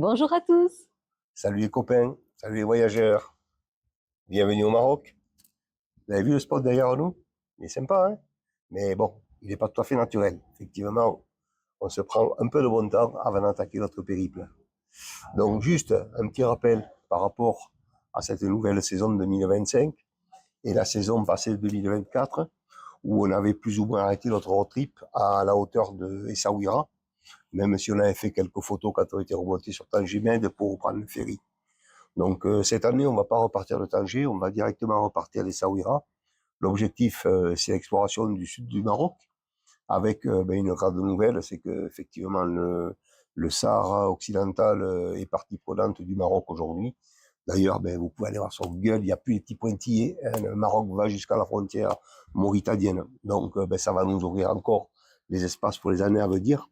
Bonjour à tous. Salut les copains, salut les voyageurs, bienvenue au Maroc. Vous avez vu le spot derrière nous? Il est sympa, hein? Mais bon, il n'est pas tout à fait naturel. Effectivement, on se prend un peu de bon temps avant d'attaquer notre périple. Donc juste un petit rappel par rapport à cette nouvelle saison 2025 et la saison passée 2024, où on avait plus ou moins arrêté notre road trip à la hauteur de Essaouira, même si on avait fait quelques photos quand on était remonté sur Tangimed pour prendre le ferry. Donc cette année, on ne va pas repartir de Tanger, on va directement repartir d'Essaouira. L'objectif, c'est l'exploration du sud du Maroc, avec une grande nouvelle, c'est que effectivement le Sahara occidental est partie prenante du Maroc aujourd'hui. D'ailleurs, vous pouvez aller voir sur Google, il n'y a plus les petits pointillés. Le Maroc va jusqu'à la frontière mauritanienne. Donc ça va nous ouvrir encore les espaces pour les années à venir.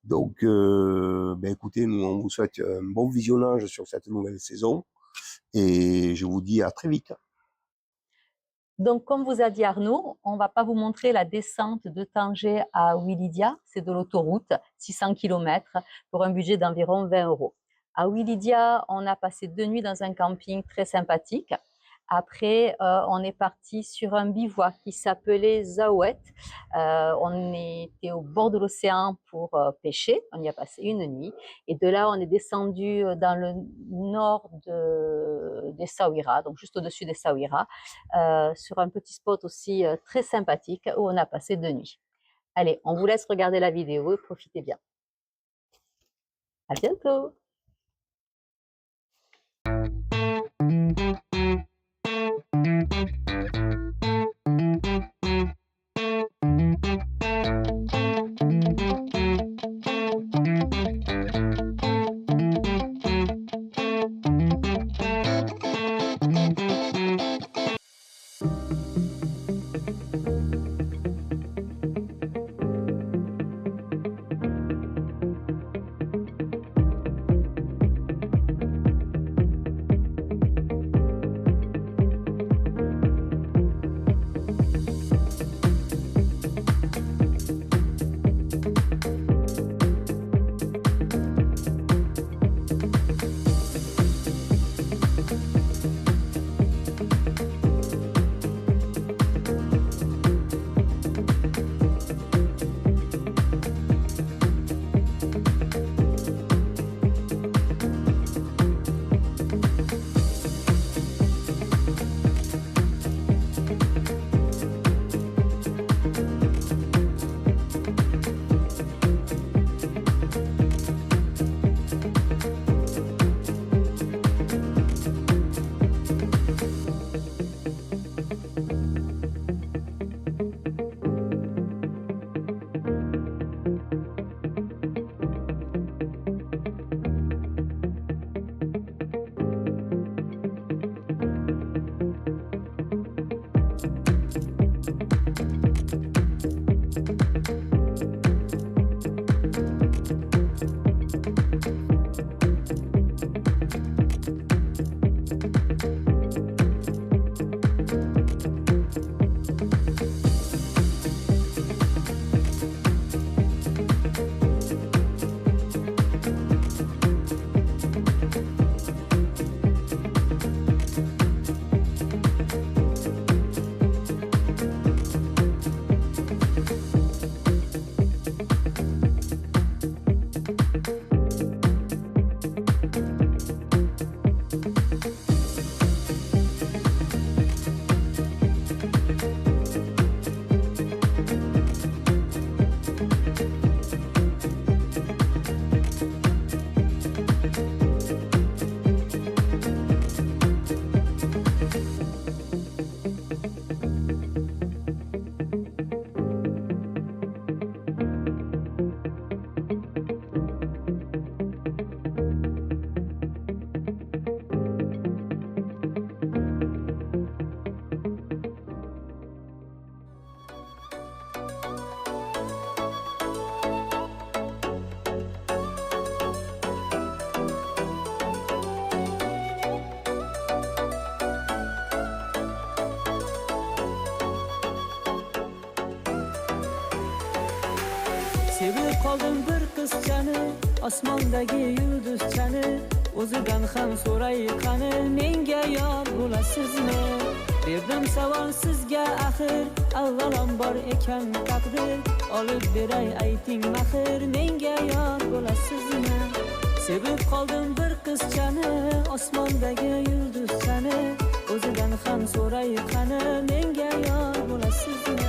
Donc, écoutez, nous, on vous souhaite un bon visionnage sur cette nouvelle saison et je vous dis à très vite. Donc, comme vous a dit Arnaud, on ne va pas vous montrer la descente de Tanger à Ouilidia, c'est de l'autoroute, 600 km, pour un budget d'environ 20 €. À Ouilidia, on a passé 2 nuits dans un camping très sympathique. Après, on est parti sur un bivouac qui s'appelait Zaouet. On était au bord de l'océan pour pêcher. On y a passé une nuit. Et de là, on est descendu dans le nord d'Essaouira, donc juste au-dessus d'Essaouira, sur un petit spot aussi très sympathique où on a passé 2 nuits. Allez, on vous laisse regarder la vidéo et profitez bien. À bientôt! Sevib qoldim bir qizchani osmondagi yulduzchani o'zidan ham so'ray qani menga yor bo'lasizmi? Berdim savol sizga axir, avvalambor ekan taqdir, olib beray ayting maxir, menga yor bo'lasizmi? Sevib qoldim bir qizchani, osmondagi yulduzchani o'zidan ham so'ray qani menga yor bo'lasizmi?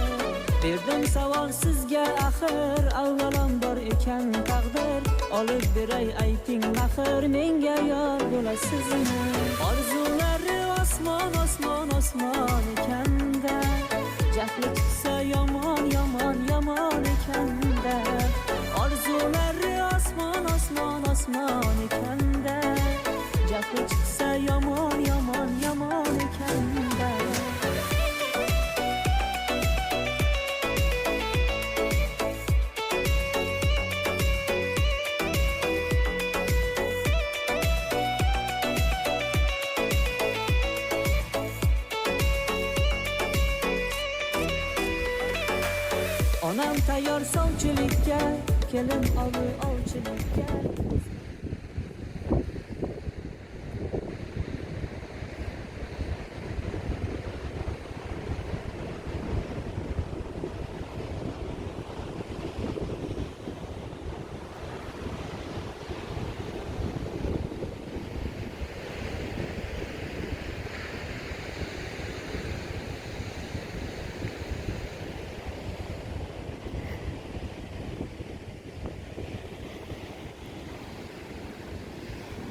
Berdim savol sizga axir, avvalambor ekan taqdir, olib beray ayting maxir, menga yor bo'lasizmi? Orzulari osmon osmon osmon ekanda, jahli chiqsa yomon yomon yomon ekanda. Orzulari osmon osmon osmon ekanda, jahli chiqsa yomon yomon yomon ekanda. Onam tayyor sovchilikka, kelin ovi ovchilikka.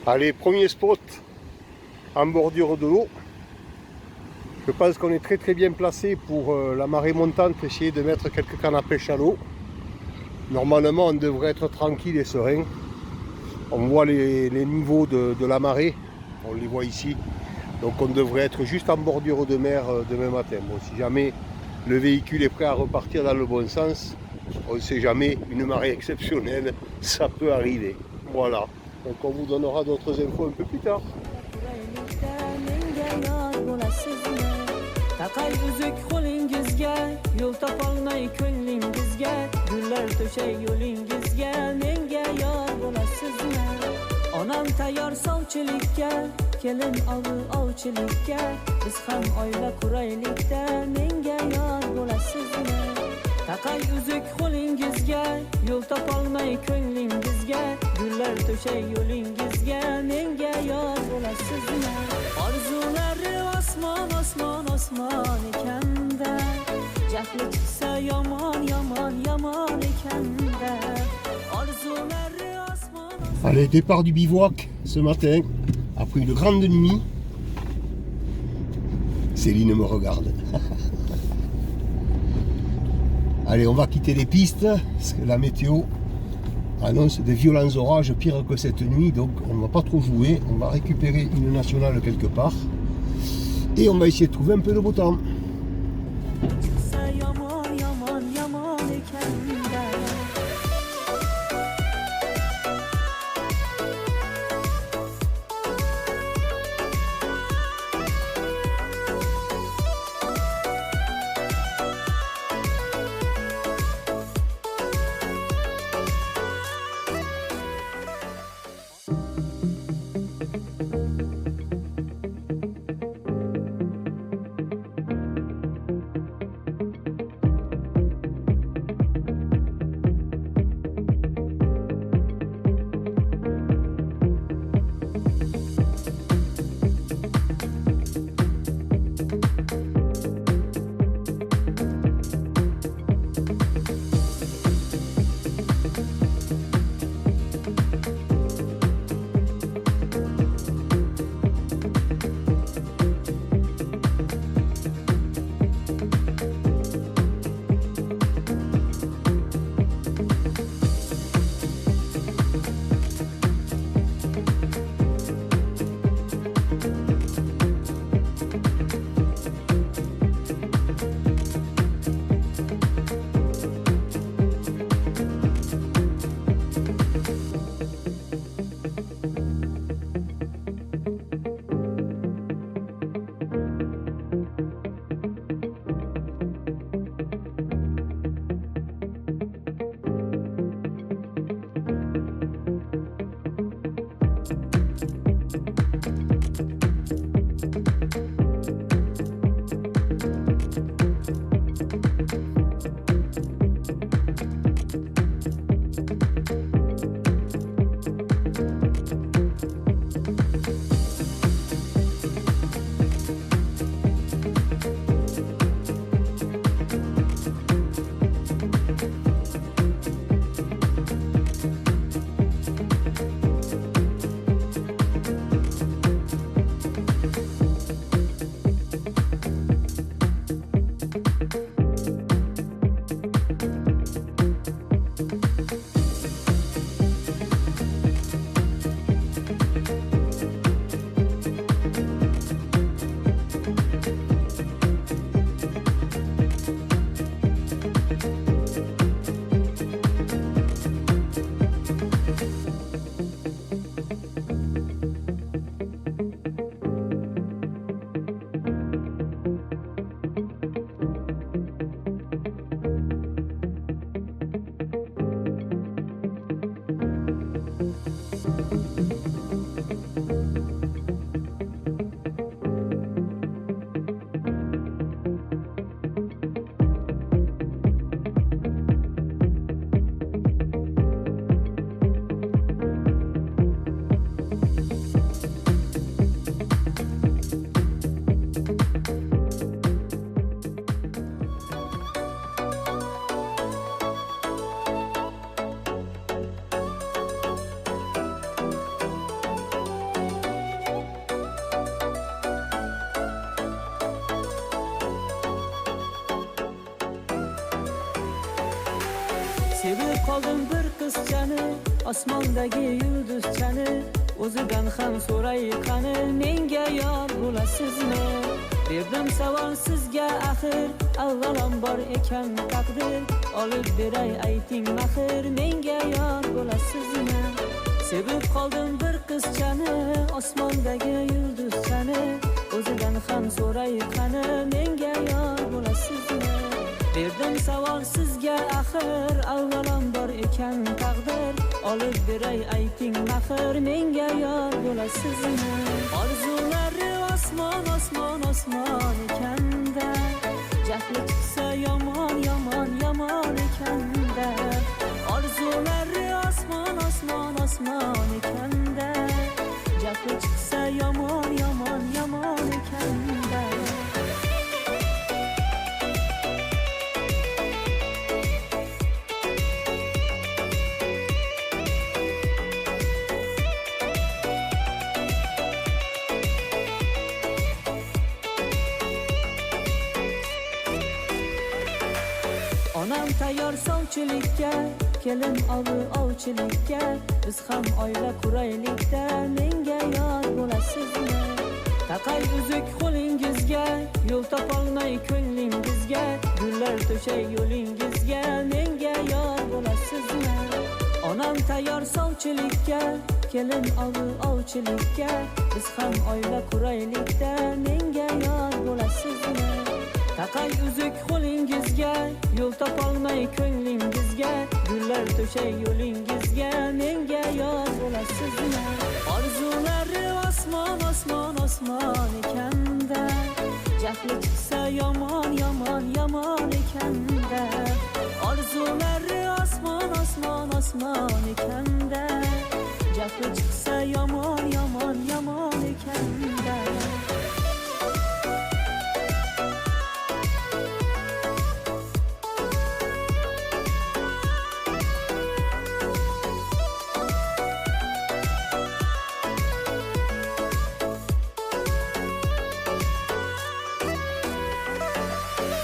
Allez, premier spot en bordure de l'eau. Je pense qu'on est très bien placé pour la marée montante, essayer de mettre quelques cannes à pêche à l'eau. Normalement, on devrait être tranquille et serein. On voit les niveaux de la marée, on les voit ici. Donc on devrait être juste en bordure de mer demain matin. Bon, si jamais le véhicule est prêt à repartir dans le bon sens, on ne sait jamais, une marée exceptionnelle, ça peut arriver. Voilà. Donc on vous donnera d'autres infos un peu plus tard. Taqay uzuk qo'lingizga, yo'l topolmay ko'nglingizga, gullar to'shay yo'lingizga, menga yor bo'lasizmi? Onam tayyor sovchilikka, kelin ovi ovchilikka, biz ham oila quraylikda, menga yor bo'lasizmi? Taqay uzuk qo'lingizga, yo'l topolmay ko'nglingizga, gullar to'shay yo'lingizga, menga yor bo'lasizmi? Orzulari osmon osmon osmon ekanda, jahli chiqsa yomon yomon yomon ekanda. Orzulari osmon. Allez, départ du bivouac ce matin, après une grande nuit. Céline me regarde. Allez, on va quitter les pistes, parce que la météo annonce des violents orages, pire que cette nuit, donc on ne va pas trop jouer, on va récupérer une nationale quelque part, et on va essayer de trouver un peu de beau temps. Sevib qoldim bir qizchani, osmondagi yulduzchani, o'zidan ham so'ray qani, menga yor bo'lasizmi? Berdim savol sizga axir, avvalambor ekan taqdir, olib beray ayting maxir, menga yor bo'lasizmi? Sevib qoldim bir qizchani, osmondagi yulduzchani, o'zidan ham so'ray qani, menga yor bo'lasizmi? Berdim savol sizga axir, avvalambor ekan taqdir, olib beray ayting maxir, menga yor bo'lasizmi? Orzulari osmon, osmon, osmon ekanda, jahli chiqsa yomon, yomon, yomon ekanda. Orzulari osmon, osmon, osmon ekanda, jahli chiqsa yomon, yomon, yomon ekanda. Onam tayyor sovchilikka, kelin ovi ovchilikka, biz ham oila quraylikda, menga yor bo'lasizmi? Taqay uzuk qo'lingizga, yo'l topolmay ko'nglingizga, gullar to'shay yo'lingizga, menga yor bo'lasizmi? Onam tayyor sovchilikka, kelin ovi ovchilikka, biz ham oila quraylikda, menga yor bo'lasizmi? Taqay uzuk qo'lingizga, yo'l topolmay ko'nglingizga, gullar to'shay yo'lingizga, menga yor bo'lasizmi? Orzulari osmon, osmon, osmon ekanda, jahli chiqsa yomon, yomon, yomon ekanda. Orzulari osmon, osmon, osmon ekanda, jahli chiqsa yomon, yomon, yomon ekanda.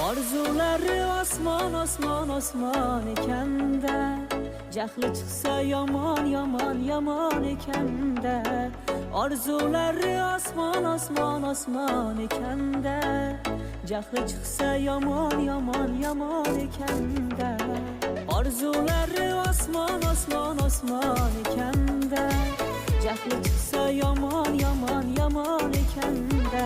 Orzulari osmon, osmon, osmon ekanda, jahli chiqsa yomon, yomon, yomon ekanda. Orzulari osmon, osmon, osmon ekanda, jahli chiqsa yomon, yomon, yomon ekanda. Orzulari osmon, osmon, osmon ekanda, jahli chiqsa yomon, yomon, yomon ekanda.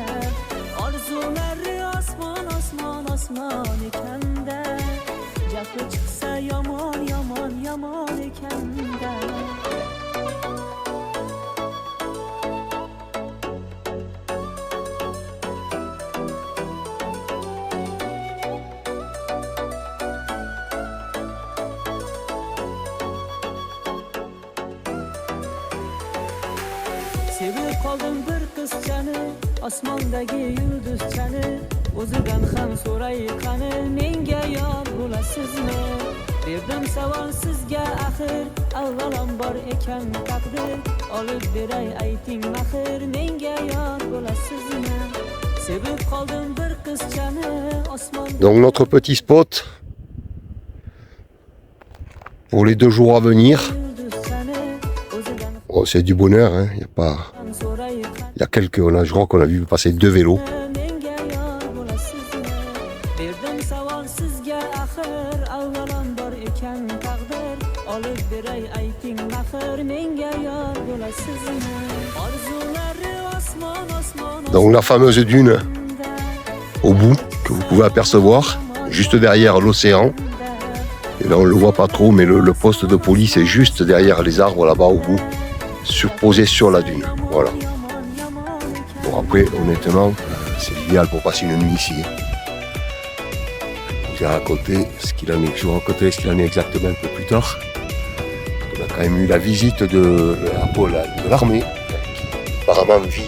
Orzulari osmon, osmon, osmon ekanda, jahli chiqsa yomon, yomon, yomon ekanda. Sevib qoldim bir qizchani, osmondagi yulduzchani, o'zidan ham so'ray qani, menga yor bo'lasizmi? Berdim savol sizga axir, avvalambor ekan taqdir, olib beray ayting maxir, menga yor bo'lasizmi? Sevib qoldim bir qizchani, osmondagi. Donc notre petit spot pour les 2 jours à venir. Oh, c'est du bonheur, hein. Il y a quelques, je crois qu'on a vu passer 2 vélos. Donc la fameuse dune au bout que vous pouvez apercevoir, juste derrière l'océan. Et là on ne le voit pas trop, mais le poste de police est juste derrière les arbres là-bas au bout. surposé sur la dune. Voilà. Bon après, honnêtement, c'est l'idéal pour passer une nuit ici. Je vous ai raconté ce qu'il en est. Je vous raconterai ce qu'il en est exactement un peu plus tard. On a quand même eu la visite de l'armée qui apparemment vit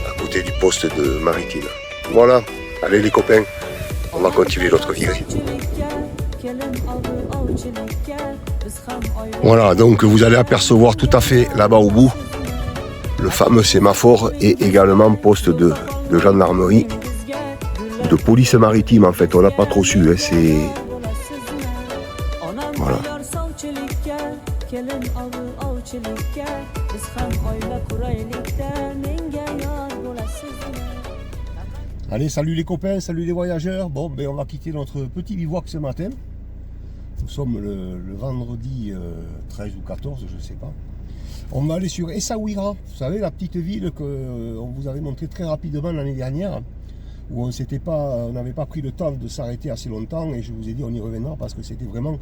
à côté du poste de maritime. Voilà, allez les copains, on va continuer notre virée. Voilà, donc vous allez apercevoir tout à fait là-bas au bout le fameux sémaphore et également poste de gendarmerie, de police maritime en fait, on n'a pas trop su, hein, c'est... Voilà. Allez, salut les copains, salut les voyageurs. Bon, ben on va quitter notre petit bivouac ce matin. Nous sommes le vendredi 13 ou 14, je ne sais pas. On va aller sur Essaouira, vous savez, la petite ville qu'on vous avait montré très rapidement l'année dernière, où on n'avait pas pris le temps de s'arrêter assez longtemps, et je vous ai dit on y reviendra parce que c'était vraiment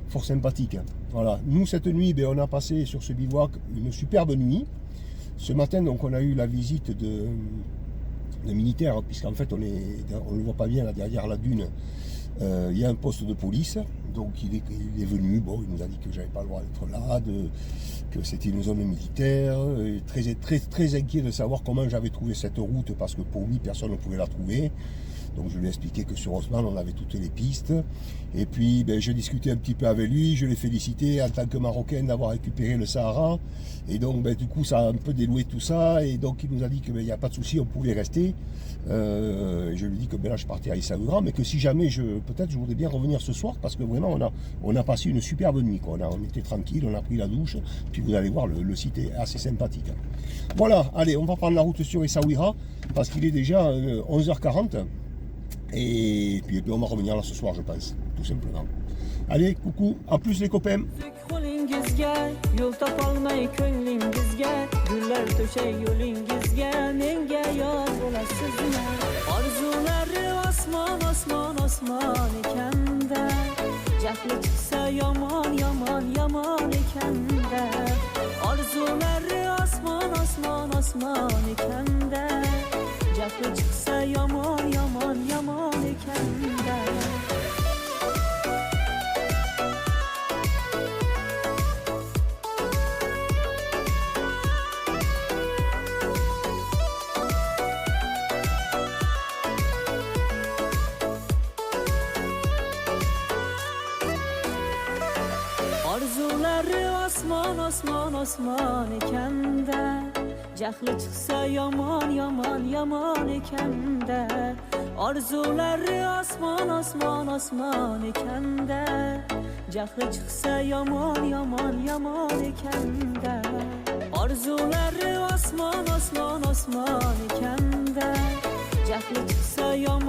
fort sympathique. Voilà, nous cette nuit, ben, on a passé sur ce bivouac une superbe nuit. Ce matin, donc, on a eu la visite de militaires, puisqu'en fait on ne le voit pas bien là derrière la dune. Il y a un poste de police, donc il est venu, bon, il nous a dit que j'avais pas le droit d'être là, que c'était une zone militaire, très inquiet de savoir comment j'avais trouvé cette route, parce que pour lui personne ne pouvait la trouver. Donc je lui ai expliqué que sur Haussmann on avait toutes les pistes, et puis ben, j'ai discuté un petit peu avec lui, je l'ai félicité en tant que Marocain d'avoir récupéré le Sahara, et donc ben, du coup ça a un peu déloué tout ça, et donc il nous a dit qu'il n'y a pas de souci, on pouvait rester. Je lui ai dit que ben, là je partais à Essaouira, mais que si jamais peut-être je voudrais bien revenir ce soir, parce que vraiment on a passé une superbe nuit, quoi. On était tranquille, on a pris la douche, puis vous allez voir, le site est assez sympathique. Voilà, allez, on va prendre la route sur Essaouira, parce qu'il est déjà 11h40. Et puis on va revenir là ce soir, je pense, tout simplement. Allez, coucou, à plus les copains. Cahlı çıksa yaman yaman yaman iken de Arzuları osman osman osman iken de Cahlı çıksa yaman yaman yaman iken de Arzuları osman osman osman iken de Cahlı çıksa yaman yaman yaman iken de Arzuları osman osman osman iken de Cahlı çıksa yaman